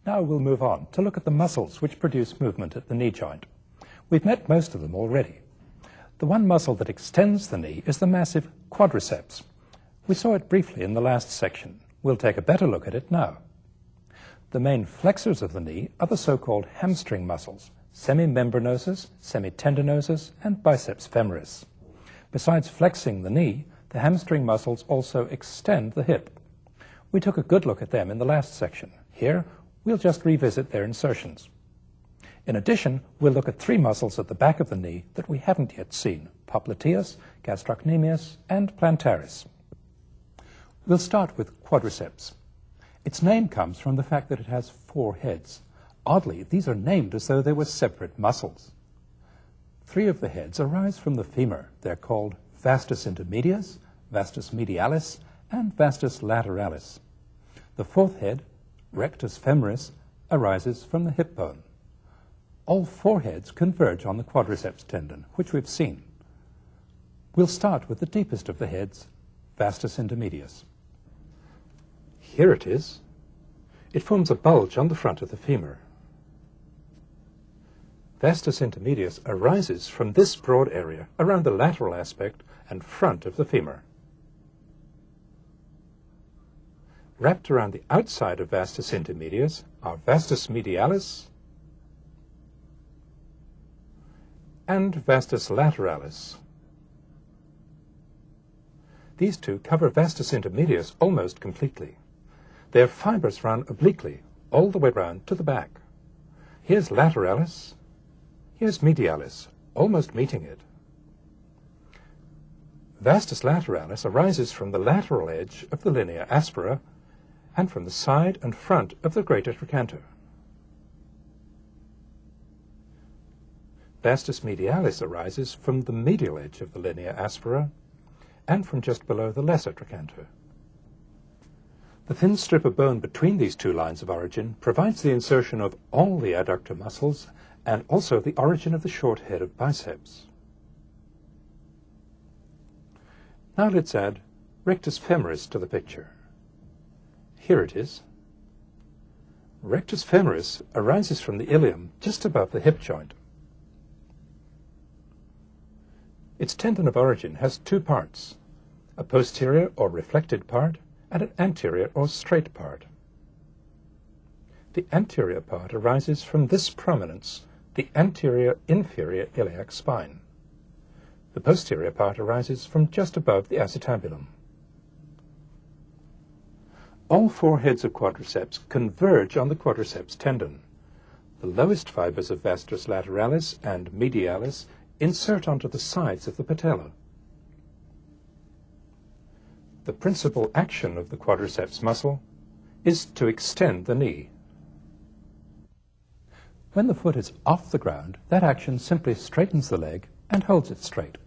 Now we'll move on to look at the muscles which produce movement at the knee joint. We've met most of them already. The one muscle that extends the knee is the massive quadriceps. We saw it briefly in the last section. We'll take a better look at it now. The main flexors of the knee are the so-called hamstring muscles, semimembranosus, semitendinosus, and biceps femoris. Besides flexing the knee, the hamstring muscles also extend the hip. We took a good look at them in the last section. Here, we'll just revisit their insertions. In addition, we'll look at three muscles at the back of the knee that we haven't yet seen: popliteus, gastrocnemius, and plantaris. We'll start with quadriceps. Its name comes from the fact that it has 4 heads. Oddly, these are named as though they were separate muscles. 3 of the heads arise from the femur. They're called vastus intermedius, vastus medialis, and vastus lateralis. The 4th head, rectus femoris, arises from the hip bone. All 4 heads converge on the quadriceps tendon, which we've seen. We'll start with the deepest of the heads, vastus intermedius. Here it is. It forms a bulge on the front of the femur. Vastus intermedius arises from this broad area around the lateral aspect and front of the femur. Wrapped around the outside of vastus intermedius are vastus medialis and vastus lateralis. These two cover vastus intermedius almost completely. Their fibers run obliquely all the way round to the back. Here's lateralis, here's medialis, almost meeting it. Vastus lateralis arises from the lateral edge of the linea aspera and from the side and front of the greater trochanter. Vastus medialis arises from the medial edge of the linea aspera and from just below the lesser trochanter. The thin strip of bone between these two lines of origin provides the insertion of all the adductor muscles and also the origin of the short head of biceps. Now let's add rectus femoris to the picture. Here it is. Rectus femoris arises from the ilium just above the hip joint. Its tendon of origin has 2 parts, a posterior or reflected part and an anterior or straight part. The anterior part arises from this prominence, the anterior inferior iliac spine. The posterior part arises from just above the acetabulum. All 4 heads of quadriceps converge on the quadriceps tendon. The lowest fibers of vastus lateralis and medialis insert onto the sides of the patella. The principal action of the quadriceps muscle is to extend the knee. When the foot is off the ground, that action simply straightens the leg and holds it straight.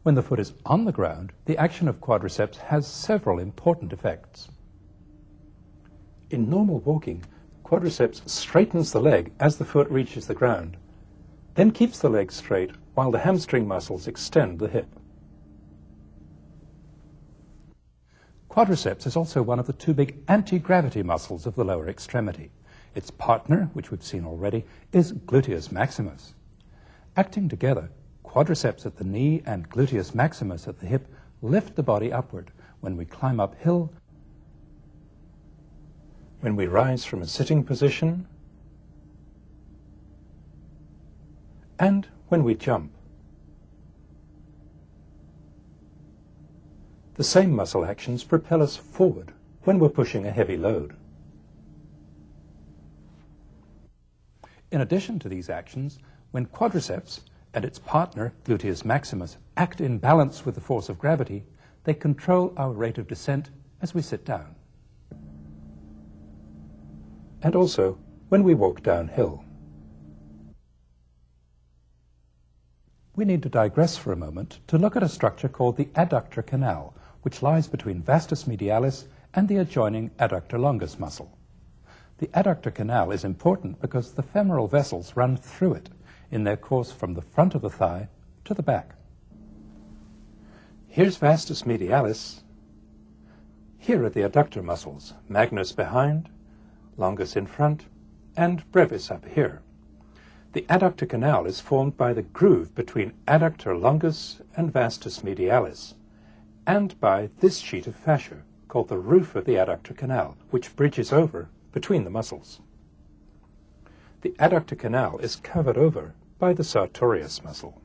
When the foot is on the ground, the action of quadriceps has several important effects. In normal walking, quadriceps straightens the leg as the foot reaches the ground, then keeps the leg straight while the hamstring muscles extend the hip. Quadriceps is also one of the 2 big anti-gravity muscles of the lower extremity. Its partner, which we've seen already, is gluteus maximus. Acting together, quadriceps at the knee and gluteus maximus at the hip lift the body upward when we climb uphill, when we rise from a sitting position, and when we jump. The same muscle actions propel us forward when we're pushing a heavy load. In addition to these actions, when quadriceps and its partner, gluteus maximus, act in balance with the force of gravity, they control our rate of descent as we sit down. And also when we walk downhill. We need to digress for a moment to look at a structure called the adductor canal, which lies between vastus medialis and the adjoining adductor longus muscle. The adductor canal is important because the femoral vessels run through it in their course from the front of the thigh to the back. Here's vastus medialis. Here are the adductor muscles, magnus behind, longus in front, and brevis up here. The adductor canal is formed by the groove between adductor longus and vastus medialis, and by this sheet of fascia, called the roof of the adductor canal, which bridges over between the muscles. The adductor canal is covered over by the sartorius muscle.